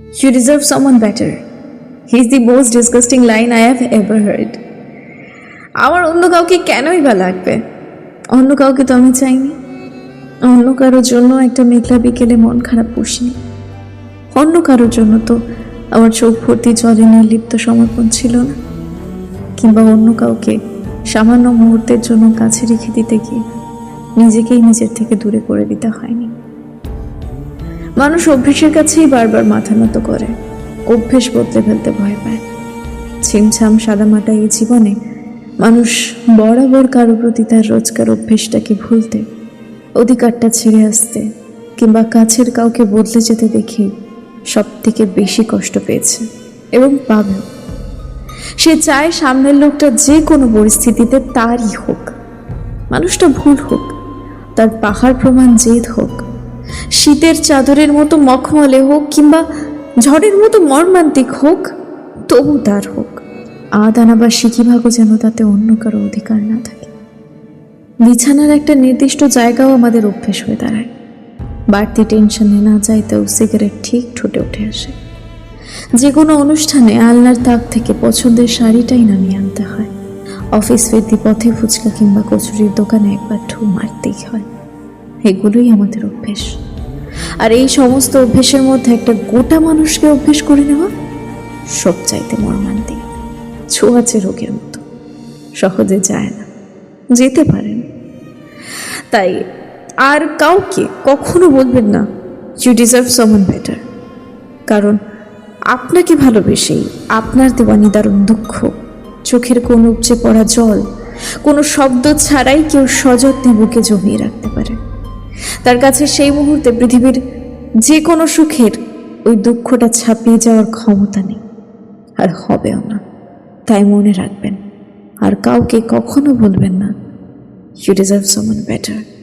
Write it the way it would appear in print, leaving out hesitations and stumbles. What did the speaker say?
You deserve someone better. He's the most disgusting line I have ever heard. আমার অন্য কাউকে কেনই বা লাগবে? অন্য কাউকে তো আমি চাইনি। অন্য কারোর জন্য একটা মেঘলা বিকেলে মন খারাপ পুষিনি। অন্য কারোর জন্য তো আমার চোখ ভর্তি জলে নির্লিপ্ত সমর্পণ ছিল না। কিংবা অন্য কাউকে সামান্য মুহূর্তের জন্য কাছে রেখে দিতে গিয়ে নিজেকেই নিজের থেকে দূরে করে দিতে হয়নি। মানুষ অভ্যেসের কাছেই বারবার মাথা নত করে, অভ্যেস বদলে ফেলতে ভয় পায়। ছিমছাম সাদামাটা এই জীবনে মানুষ বরাবর কারো প্রতি তার রোজকার অভ্যেসটাকে ভুলতে, অধিকারটা ছেড়ে আসতে কিংবা কাছের কাউকে বদলে যেতে দেখে সব থেকে বেশি কষ্ট পেয়েছে এবং পাবেও। সে চায় সামনের লোকটা যে কোনো পরিস্থিতিতে তারই হোক, মানুষটা ভুল হোক, তার পাহাড় প্রমাণ জেদ হোক, শীতের চাদরের মতো মখমলে হোক কিংবা ঝড়ের মতো মর্মান্তিক হোক, তবু তার হোক। আদানা বা শিখিভাগও যেন তাতে অন্য কারো অধিকার না থাকে। বিছানার একটা নির্দিষ্ট জায়গাও আমাদের অভ্যেস হয়ে দাঁড়ায়। বাড়তি টেনশনে না চাইতেও সিগারেট ঠিক ঠোঁটে উঠে আসে। যে কোনো অনুষ্ঠানে আলনার তাক থেকে পছন্দের শাড়িটাই নামিয়ে আনতে হয়। অফিস ফিরতি পথে ফুচকা কিংবা কচুরির দোকানে একবার ঠু মারতেই হয়। এগুলোই আমাদের অভ্যেস। আর এই সমস্ত অভ্যেসের মধ্যে একটা গোটা মানুষকে অভ্যেস করে নেওয়া সবচাইতে মর্মান্তিক। ছোঁয়াচে রোগের মতো, সহজে যায় না, যেতে পারেন। তাই আর কাউকে কখনো বলবেন না ইউ ডিজার্ভ সামওয়ান বেটার। কারণ আপনাকে ভালোবেসেই আপনার দেওয়া নিদারুণ দুঃখ, চোখের কোন উপচে পড়া জল, কোনো শব্দ ছাড়াই কেউ সযত্নে বুকে জমিয়ে রাখতে পারে। তার কাছে সেই মুহূর্তে পৃথিবীর যে কোনো সুখের ওই দুঃখটা ছাপিয়ে যাওয়ার ক্ষমতা নেই, আর হবেও না। তাই মনে রাখবেন, আর কাউকে কখনো বলবেন না ইউ ডিজার্ভ সামওয়ান বেটার।